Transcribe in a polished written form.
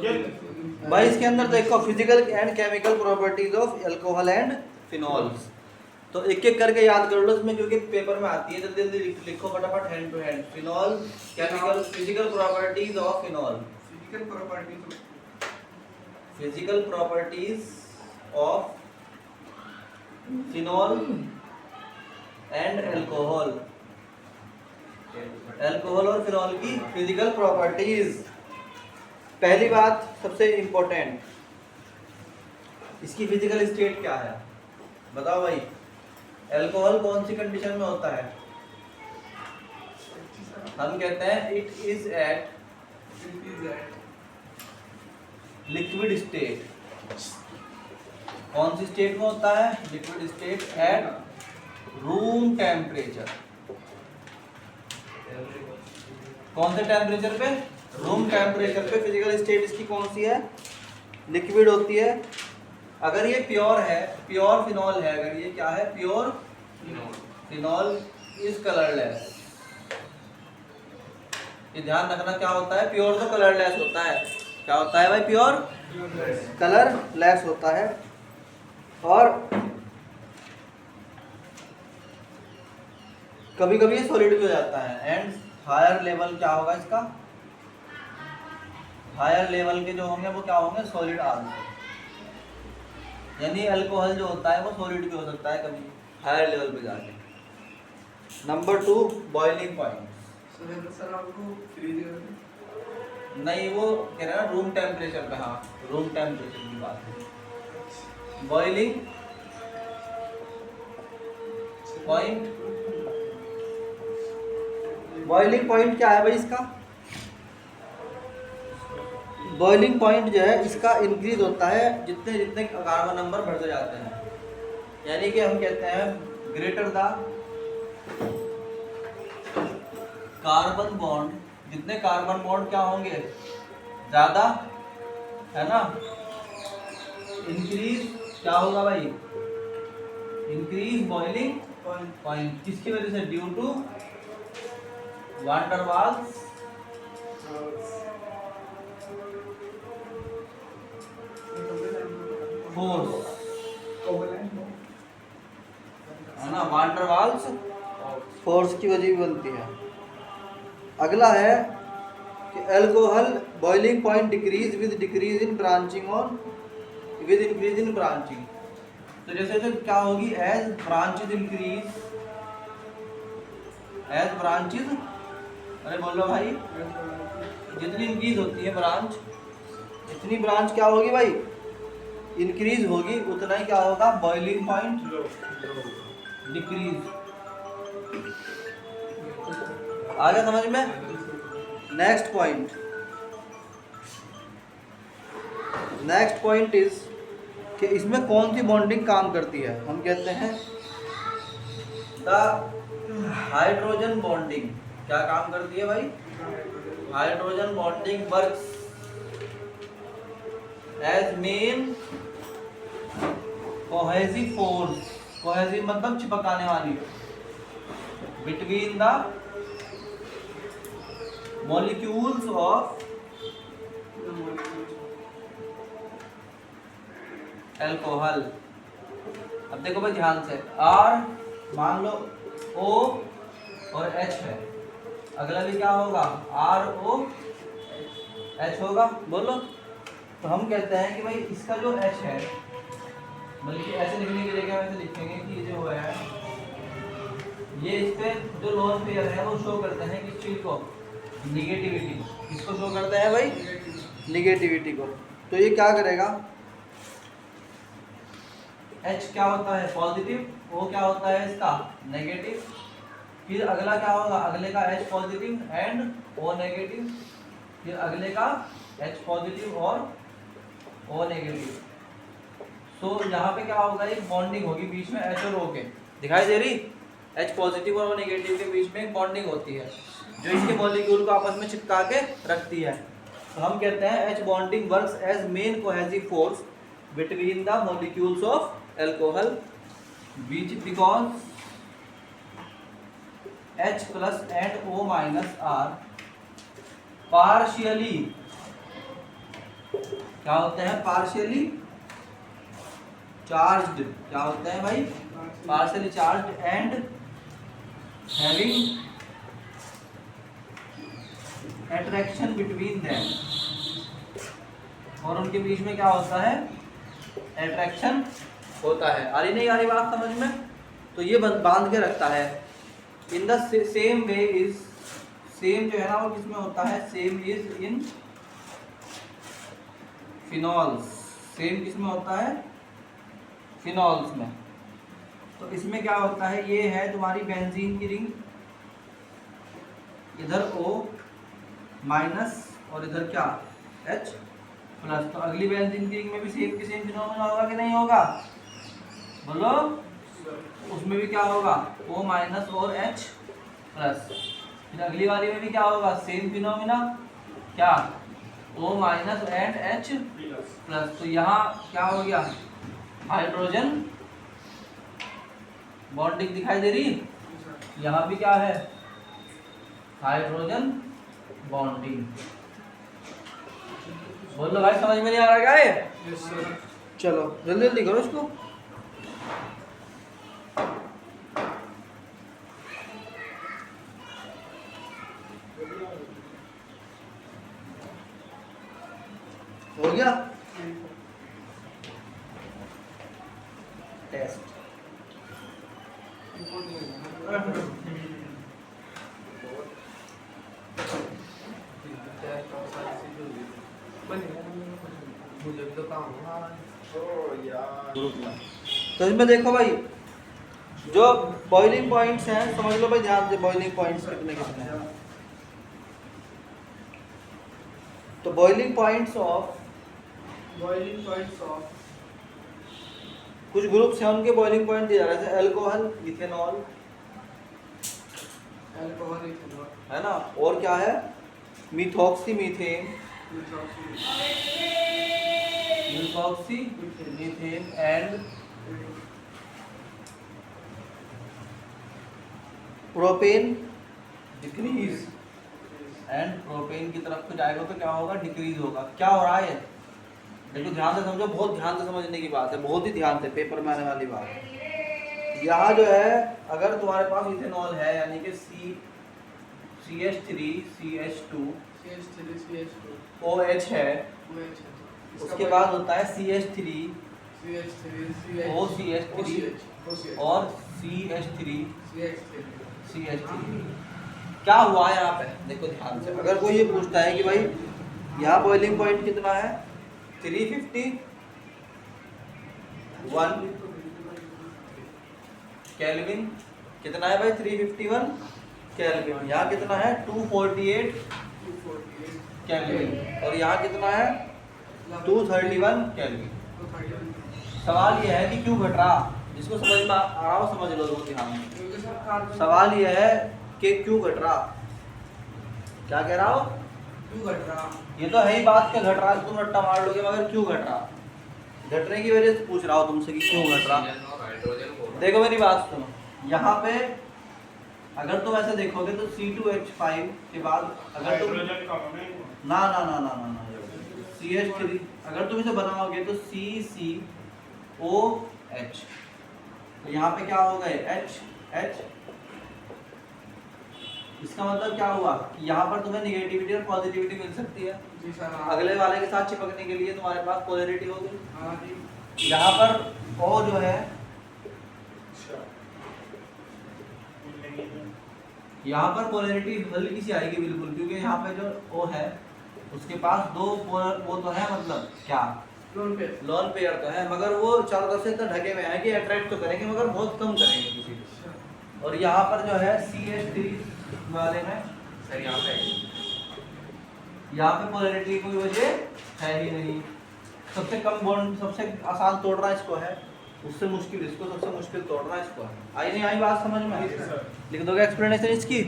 भाई इसके अंदर देखो physical and chemical properties of alcohol and phenols. तो एक एक करके याद कर लो इसमें, क्योंकि पेपर में आती है। जल्दी जल्दी लिखो फटाफट, hand to hand. Phenol chemical physical properties of phenol. Physical properties of phenol and alcohol. Alcohol और फिनॉल की फिजिकल प्रॉपर्टीज। पहली बात सबसे इंपॉर्टेंट, इसकी फिजिकल स्टेट क्या है बताओ भाई। अल्कोहल कौन सी कंडीशन में होता है? हम कहते हैं it is at liquid state. कौन सी स्टेट में होता है? Liquid state at room temperature. कौन से टेम्परेचर पे? रूम टेम्परेचर पे। फिजिकल स्टेट इसकी कौन सी है? लिक्विड होती है। अगर ये प्योर है, प्योर फिनॉल है, अगर ये क्या है? Pure phenol is colourless. ये ध्यान रखना, क्या होता है? प्योर तो कलरलेस होता है। क्या होता है भाई? प्योर कलरलेस होता है। और कभी कभी ये सॉलिड भी हो जाता है। एंड हायर लेवल क्या होगा इसका? हायर लेवल के जो होंगे वो क्या होंगे? Solid also. यानी अल्कोहल जो होता है वो सॉलिड भी हो सकता है कभी हायर लेवल पे जाके। Number 2, boiling point. नहीं, वो कह रहे हैं ना रूम टेम्परेचर पे। हाँ, रूम टेम्परेचर की बात है। Boiling point. बॉइलिंग पॉइंट क्या है भाई इसका? बॉइलिंग पॉइंट जो है इसका इंक्रीज होता है जितने जितने कार्बन नंबर बढ़ते जाते हैं। यानी कि हम कहते हैं ग्रेटर द कार्बन बॉन्ड, जितने कार्बन बॉन्ड क्या होंगे? ज्यादा, है ना? इंक्रीज क्या होगा भाई? Increase boiling point. किसकी वजह से? ड्यू टू वान डर वाल्स फोर्स, है ना? वान डर वाल्स फोर्स की वजह भी बनती है। अगला है कि alcohol boiling point decrease with decrease in branching on with increase in branching. तो जैसे जैसे क्या होगी? As branches increase, as branches, अरे बोलो भाई, जितनी इंक्रीज होती है ब्रांच, जितनी ब्रांच क्या होगी भाई? इंक्रीज होगी, उतना ही क्या होगा? Boiling point decrease. आ गया समझ में? Next point, next point is कि इसमें कौन सी बॉन्डिंग काम करती है? हम कहते हैं द हाइड्रोजन बॉन्डिंग। क्या काम करती है भाई? Hydrogen bonding works as main cohesive force. Cohesive मतलब चिपकाने वाली। Between the molecules of alcohol. अब देखो भाई ध्यान से, R मान लो O और H है, अगला भी क्या होगा? ROH होगा। बोलो। तो हम कहते हैं कि भाई इसका जो H है, बल्कि ऐसे लिखने की जगह वैसे लिखेंगे कि जो है ये इस पे जो लोन पेयर है वो शो करते हैं किस चीज को? निगेटिविटी को। किसको शो करता है भाई? निगेटिविटी को। तो ये क्या करेगा? H क्या होता है? पॉजिटिव। O क्या होता है इसका? नेगेटिव। फिर अगला क्या होगा? अगले का H positive and O negative. फिर अगले का H पॉजिटिव और O नेगेटिव। तो यहाँ पे क्या होगा? एक बॉन्डिंग होगी बीच में H और O के। दिखाई दे रही? H पॉजिटिव और O नेगेटिव के बीच में एक बॉन्डिंग होती है जो इसके मॉलिक्यूल को आपस में चिपका के रखती है। तो हम कहते हैं H bonding works as main cohesive force between the molecules of alcohol which because H plus and O minus are partially क्या होते हैं? Partially charged. क्या होते हैं भाई? Partially charged and having attraction between them. और उनके बीच में क्या होता है? अट्रैक्शन होता है। आ रही नहीं आ रही बात समझ में? तो ये बांध के रखता है। In the same way is, same जो है ना वो किसमें होता है? Same is in phenols. Same किसमें होता है? फिनॉल्स में। तो इसमें क्या होता है? ये है तुम्हारी बेंजीन की रिंग, इधर O माइनस और इधर क्या? H plus. तो अगली बेंजीन की रिंग में भी सेम की सेम फिनोमेना होगा कि नहीं होगा? बोलो। उसमें भी क्या होगा? O माइनस और H प्लस। फिर अगली वाली में भी क्या होगा? सेम फिनोमेना, क्या? O minus and H plus. तो यहाँ क्या हो गया? हाइड्रोजन बॉन्डिंग दिखाई दे रही। यहाँ भी क्या है? Hydrogen bonding. बोलो भाई, समझ में नहीं आ रहा क्या है? Yes sir. चलो जल्दी जल्दी करो इसको। हो गया टेस्ट। मुझे भी तो काम हुआ। ओ यार। तो इसमें देखो भाई, जो बॉइलिंग पॉइंट्स हैं समझ लो भाई ध्यान से, बॉइलिंग पॉइंट्स कितने कितने हैं। तो बॉइलिंग पॉइंट्स ऑफ कुछ ग्रुप्स हैं, उनके बॉइलिंग पॉइंट दिया जा रहा है। अल्कोहल, इथेनॉल है ना, और क्या है? Methoxy methane, methoxy methane and propane decrease. And propane की तरफ को जाएगा तो क्या होगा? डिक्रीज होगा। क्या हो रहा है? देखो ध्यान से समझो, बहुत ध्यान से समझने की बात है, बहुत ही ध्यान से, पेपर में आने वाली बात है। यहाँ जो है अगर तुम्हारे पास इथेनॉल है यानी कि CH3 CH2 OH है, उसके बाद होता है CH3 OCH3 और CH3 CH3। क्या हुआ यहाँ पे? देखो ध्यान से, अगर कोई ये पूछता है कि भाई यहाँ बॉइलिंग पॉइंट कितना है? 351 केल्विन। कितना है भाई? 351 केल्विन। यहाँ कितना है? 248 केल्विन। और यहाँ कितना है? 231 केल्विन। सवाल यह है कि क्यों घट रहा? जिसको समझ में आ रहा हो समझ लो, बहुत ध्यान में। सवाल यह है कि क्यों घट रहा? क्या कह रहा हो? क्यों घट रहा? ये तो है ही बात के घट रहा, तुम रट्टा मार लोगे, मगर क्यों घट रहा? घटने की वजह से पूछ रहा हो तुमसे कि क्यों घट रहा। देखो मेरी बात सुनो, यहाँ पे अगर तुम ऐसे देखोगे तो C2H5 के बाद अगर तुम ना ना ना ना ना ना CH3 अगर तुम इसे बनाओगे तो CCOH, तो यहाँ पे क्या होगा? H। इसका मतलब क्या हुआ कि यहाँ पर तुम्हें निगेटिविटी और पॉजिटिविटी मिल सकती है। जी सर। अगले वाले के साथ चिपकने के लिए तुम्हारे पास पोलैरिटी होगी। यहाँ पर O जो है, यहाँ पर पोलैरिटी हल्की सी आएगी बिल्कुल, क्योंकि यहाँ पे जो O है उसके पास दो वो तो है, मतलब क्या? लोन पेयर तो है, मगर वो चारों तरफ से इतना ढके हुए हैं कि अट्रैक्ट तो करेंगे मगर बहुत कम करेंगे किसी को। और यहाँ पर जो है CH3 वाले में सर यहाँ पे पोलैरिटी कोई वजह है ही नहीं। सबसे कम बॉन्ड, सबसे आसान तोड़ना इसको है, उससे मुश्किल इसको, सबसे मुश्किल तोड़ना इसको है। आई नहीं आई बात समझ में? लिख दोगे एक्सप्लेनेशन इसकी?